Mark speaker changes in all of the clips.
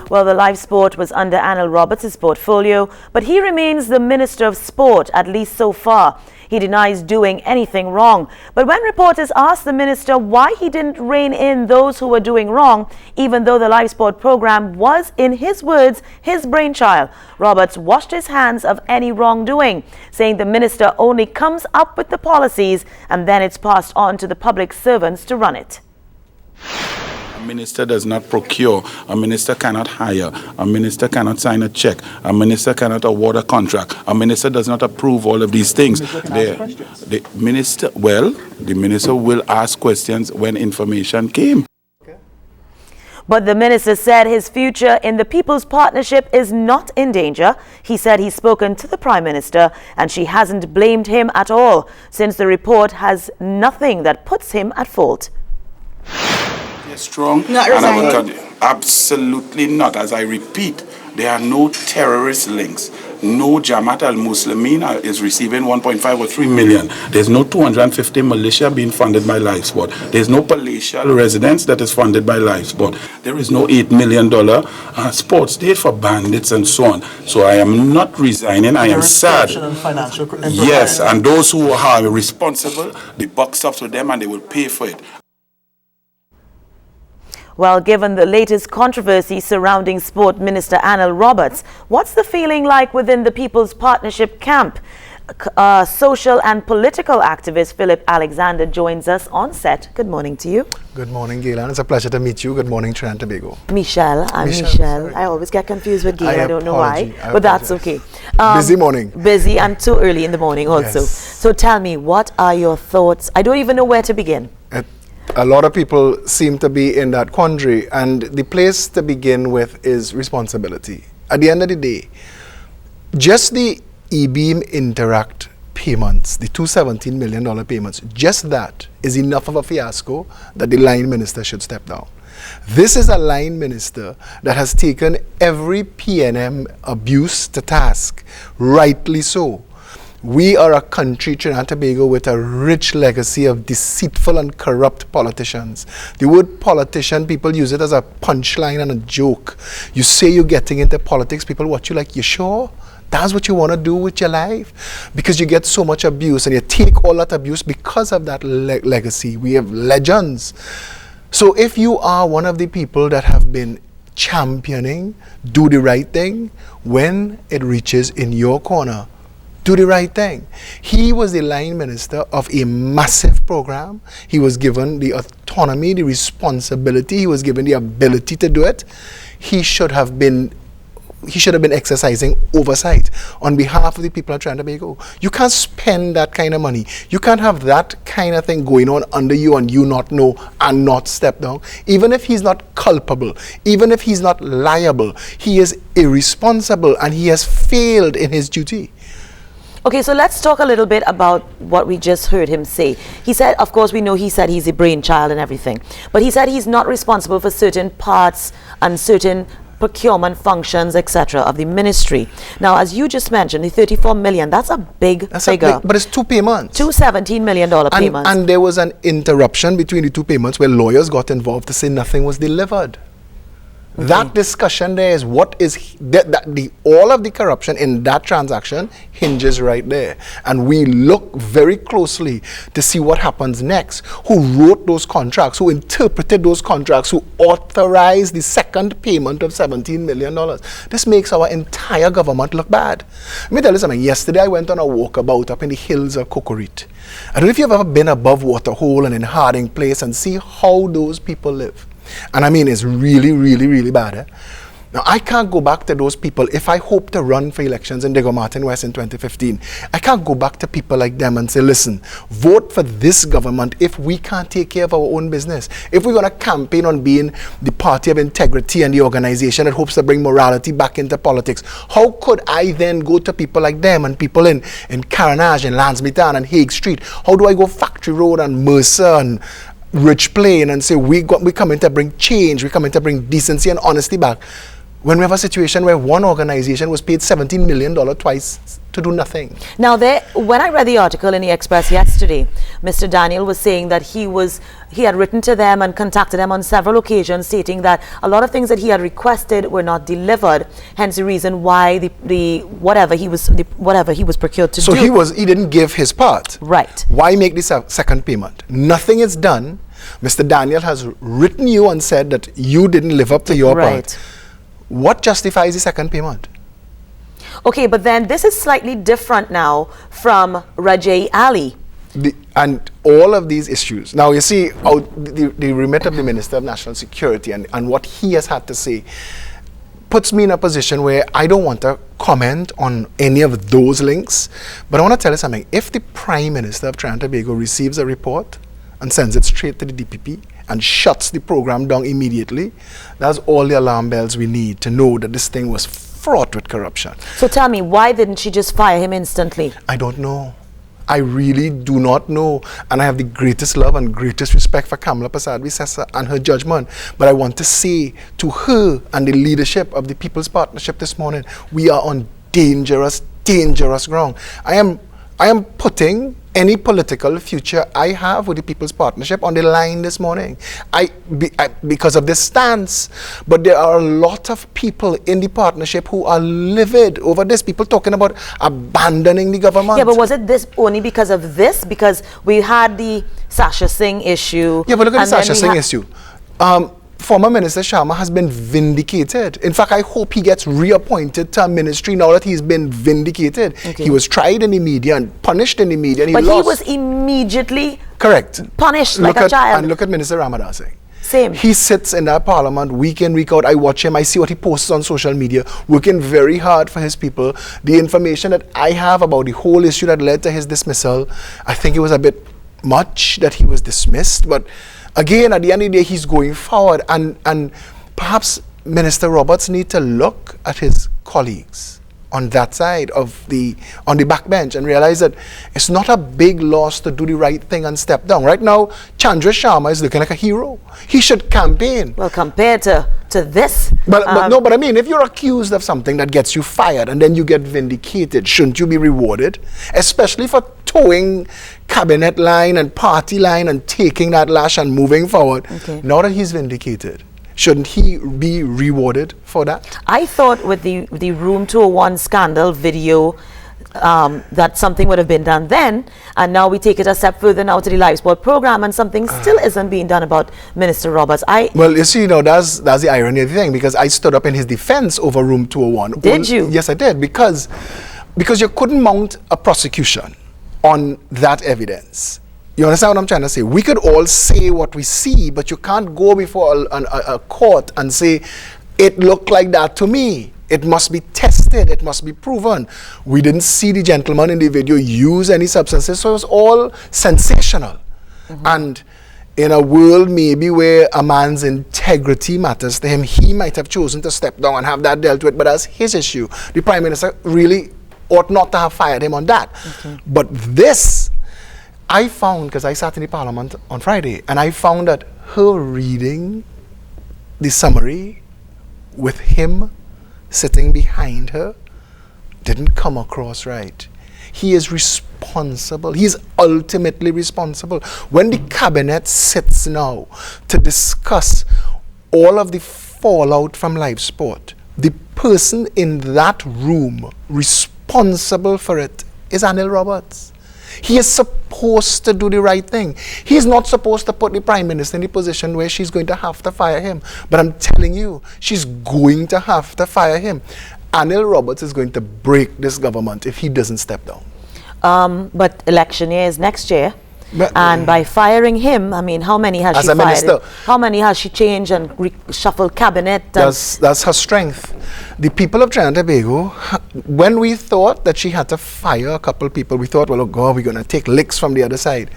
Speaker 1: Well, the live sport was under Anil Roberts' portfolio, but he remains the Minister of Sport, at least so far. He denies doing anything wrong. But when reporters asked the minister why he didn't rein in those who were doing wrong, even though the live sport program was, in his words, his brainchild, Roberts washed his hands of any wrongdoing, saying the minister only comes up with the policies and then it's passed on to the public servants to run it.
Speaker 2: A minister does not procure, a minister cannot hire, a minister cannot sign a check, a minister cannot award a contract, a minister does not approve all of these things. The minister will ask questions when information came.
Speaker 1: But the minister said his future in the People's Partnership is not in danger. He said he's spoken to the Prime Minister and she hasn't blamed him at all, since the report has nothing that puts him at fault.
Speaker 2: Strong,
Speaker 3: not
Speaker 2: and I will absolutely not. As I repeat, there are no terrorist links. No Jamaat al-Muslimin is receiving 1.5 or 3 million. There's no 250 militia being funded by life sport. There's no palatial residence that is funded by life sport. There is no $8 million sports day for bandits and so on. So I am not resigning. I am sad. Yes, and those who are responsible, the buck stops with them and they will pay for it.
Speaker 1: Well, given the latest controversy surrounding Sport Minister Anil Roberts, what's the feeling like within the People's Partnership camp? Social and political activist Phillip Alexander joins us on set. Good morning to you.
Speaker 4: Good morning, Gaylan. It's a pleasure to meet you. Good morning, Trinidad and Tobago.
Speaker 1: Michelle. I'm Michelle. I always get confused with Gaylan. I don't know why, but that's okay.
Speaker 4: Busy morning.
Speaker 1: Busy and too early in the morning also.
Speaker 4: Yes.
Speaker 1: So tell me, what are your thoughts? I don't even know where to begin.
Speaker 4: A lot of people seem to be in that quandary, and the place to begin with is responsibility. At the end of the day, just the E-Beam Interact payments, the $217 million payments, just that is enough of a fiasco that the line minister should step down. This is a line minister that has taken every PNM abuse to task, rightly so. We are a country, Trinidad and Tobago, with a rich legacy of deceitful and corrupt politicians. The word politician, people use it as a punchline and a joke. You say you're getting into politics, people watch you like, you sure? That's what you want to do with your life? Because you get so much abuse and you take all that abuse because of that legacy. We have legends. So if you are one of the people that have been championing, do the right thing, when it reaches in your corner, do the right thing. He was the line minister of a massive program. He was given the autonomy, the responsibility. He was given the ability to do it. He should have been exercising oversight on behalf of the people of Trinidad and Tobago. You can't spend that kind of money. You can't have that kind of thing going on under you and you not know and not step down. Even if he's not culpable, even if he's not liable, he is irresponsible and he has failed in his duty.
Speaker 1: Okay, so let's talk a little bit about what we just heard him say. He said, of course, we know he said he's a brainchild and everything, but he said he's not responsible for certain parts and certain procurement functions, etc. of the ministry. Now, as you just mentioned, the 34 million, that's a big figure.
Speaker 4: But it's two payments.
Speaker 1: Two $17 million payments.
Speaker 4: And there was an interruption between the two payments where lawyers got involved to say nothing was delivered. Okay. That discussion there is what is all of the corruption in that transaction hinges right there. And we look very closely to see what happens next. Who wrote those contracts, who interpreted those contracts, who authorized the second payment of $17 million. This makes our entire government look bad. Let me tell you something. Yesterday I went on a walkabout up in the hills of Cocorite. I don't know if you've ever been above Waterhole and in Harding Place and see how those people live. And I mean, it's really, really, really bad. Now, I can't go back to those people. If I hope to run for elections in Diego Martin West in 2015, I can't go back to people like them and say, listen, vote for this government if we can't take care of our own business. If we're going to campaign on being the party of integrity and the organization that hopes to bring morality back into politics, how could I then go to people like them and people in Carenage and Lansmithtown and Hague Street? How do I go Factory Road and Mercer and Rich Plain and say we coming to bring change, we coming to bring decency and honesty back? when we have a situation where one organization was paid $17 million twice to do nothing.
Speaker 1: Now, when I read the article in the Express yesterday, Mr. Daniel was saying that he had written to them and contacted them on several occasions, stating that a lot of things that he had requested were not delivered. Hence, the reason why whatever he was procured to do.
Speaker 4: So he didn't give his part.
Speaker 1: Right.
Speaker 4: Why make this a second payment? Nothing is done. Mr. Daniel has written you and said that you didn't live up to your part. What justifies the second payment?
Speaker 1: Okay, but then this is slightly different now from Rajay Ali.
Speaker 4: And all of these issues. Now, you see, the remit of the Minister of National Security and what he has had to say puts me in a position where I don't want to comment on any of those links. But I want to tell you something. If the Prime Minister of Trinidad and Tobago receives a report and sends it straight to the DPP and shuts the program down immediately, that's all the alarm bells we need to know that this thing was fraught with corruption. So
Speaker 1: tell me, why didn't she just fire him instantly?
Speaker 4: I don't know. I really do not know. And I have the greatest love and greatest respect for Kamala Prasad-Visesa and her judgment. But I want to say to her and the leadership of the People's Partnership this morning, we are on dangerous, dangerous ground. I am putting any political future I have with the People's Partnership on the line this morning because of this stance. But there are a lot of people in the partnership who are livid over this. People talking about abandoning the government.
Speaker 1: Yeah, but was it this only because of this? Because we had the Sasha Singh issue.
Speaker 4: Yeah, but look at the Sasha Singh issue. Former Minister Sharma has been vindicated. In fact, I hope he gets reappointed to a ministry now that he's been vindicated. Okay. He was tried in the media and punished in the media. And
Speaker 1: but he was immediately punished like a child.
Speaker 4: And look at Minister Ramadan Singh.
Speaker 1: Same.
Speaker 4: He sits in that parliament week in, week out. I watch him. I see what he posts on social media, working very hard for his people. The information that I have about the whole issue that led to his dismissal, I think it was a bit much that he was dismissed. But again, at the end of the day, he's going forward. And perhaps Minister Roberts need to look at his colleagues on that side on the backbench and realize that it's not a big loss to do the right thing and step down. Right now, Chandra Sharma is looking like a hero. He should campaign.
Speaker 1: Well, compared to this.
Speaker 4: But I mean, if you're accused of something that gets you fired and then you get vindicated, shouldn't you be rewarded? Especially for towing cabinet line and party line and taking that lash and moving forward. Okay. Now that he's vindicated, shouldn't he be rewarded for that?
Speaker 1: I thought with the Room 201 scandal video that something would have been done then, and now we take it a step further now to the live sport program, and something still isn't being done about Minister Roberts.
Speaker 4: Well, you see, that's the irony of the thing, because I stood up in his defense over Room 201.
Speaker 1: Did you?
Speaker 4: Yes, I did, because you couldn't mount a prosecution on that evidence. You understand what I'm trying to say? We could all say what we see, but you can't go before a court and say, it looked like that to me. It must be tested. It must be proven. We didn't see the gentleman in the video use any substances, so it was all sensational. Mm-hmm. And in a world maybe where a man's integrity matters to him, he might have chosen to step down and have that dealt with, but that's his issue. The Prime Minister really ought not to have fired him on that. Okay. But this, I found, because I sat in the Parliament on Friday, and I found that her reading the summary with him sitting behind her didn't come across right. He is responsible. He is ultimately responsible. When the cabinet sits now to discuss all of the fallout from live sport, the person in that room responsible for it is Anil Roberts. He is supposed to do the right thing. He's not supposed to put the Prime Minister in the position where she's going to have to fire him. But I'm telling you, she's going to have to fire him. Anil Roberts is going to break this government if he doesn't step down.
Speaker 1: But election year is next year. And by firing him, I mean, how many has she fired?
Speaker 4: Minister,
Speaker 1: how many has she changed and reshuffled cabinet?
Speaker 4: That's her strength. The people of Trinidad and Tobago, when we thought that she had to fire a couple people, we thought, well, oh God, we're going to take licks from the other side.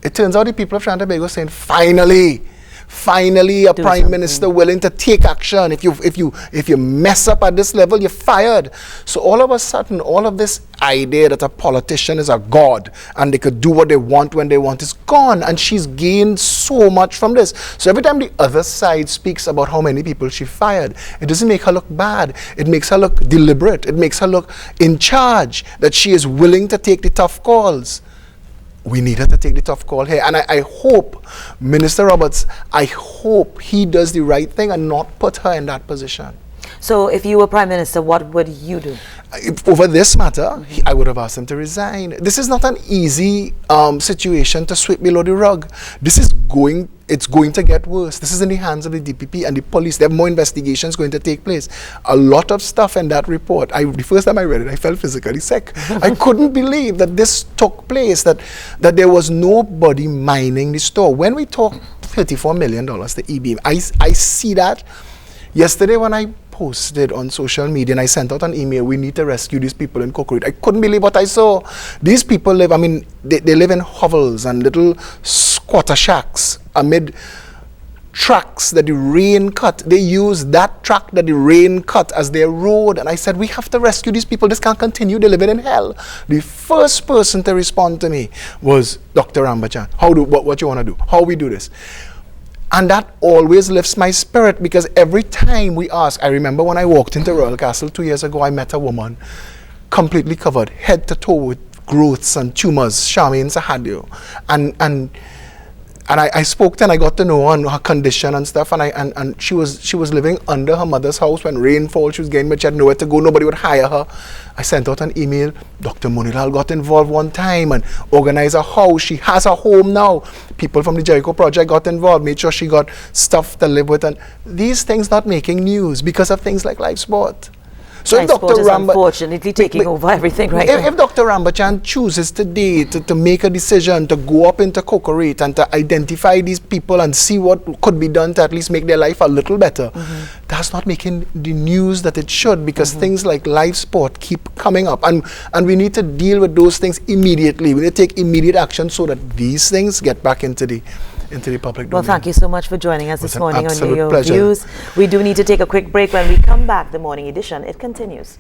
Speaker 4: It turns out the people of Trinidad and Tobago saying, finally, finally a prime minister willing to take action. If you mess up at this level, you're fired. So all of a sudden, all of this idea that a politician is a god and they could do what they want when they want is gone, and she's gained so much from this. So every time the other side speaks about how many people she fired, it doesn't make her look bad. It makes her look deliberate. It makes her look in charge, that she is willing to take the tough calls. We need her to take the tough call here. And I hope, Minister Roberts, I hope he does the right thing and not put her in that position.
Speaker 1: So if you were Prime Minister, what would you do?
Speaker 4: Over this matter, I would have asked him to resign. This is not an easy situation to sweep below the rug. It's going to get worse. This is in the hands of the DPP and the police. There are more investigations going to take place. A lot of stuff in that report. The first time I read it, I felt physically sick. I couldn't believe that this took place, that there was nobody mining the store. When we talk $34 million to e-beam, I see that. Yesterday when I posted on social media and I sent out an email, we need to rescue these people in Cocorite. I couldn't believe what I saw. These people live, they live in hovels and little squatter shacks amid tracks that the rain cut. They use that track that the rain cut as their road. And I said, we have to rescue these people. This can't continue. They're living in hell. The first person to respond to me was Dr. Rambachan. What you want to do? How we do this? And that always lifts my spirit, because every time we ask, I remember when I walked into Royal Castle 2 years ago, I met a woman completely covered, head to toe with growths and tumors, Charmaine Sahadio. And I spoke to her and I got to know her condition and stuff, and she was living under her mother's house. When rain falls, she was getting, but she had nowhere to go, nobody would hire her. I sent out an email. Dr. Munilal got involved one time and organized a house. She has a home now. People from the Jericho Project got involved, made sure she got stuff to live with, and these things not making news because of things like live sport. So if Dr.
Speaker 1: is unfortunately taking over everything right now.
Speaker 4: If Dr. Rambachan chooses today to make a decision to go up into Cocorite and to identify these people and see what could be done to at least make their life a little better, that's not making the news that it should, because things like live sport keep coming up, and we need to deal with those things immediately. We need to take immediate action so that these things get back into the public domain.
Speaker 1: Well, thank you so much for joining us this morning on Your
Speaker 4: pleasure.
Speaker 1: Views. We do need to take a quick break. When we come back, the morning edition, it continues.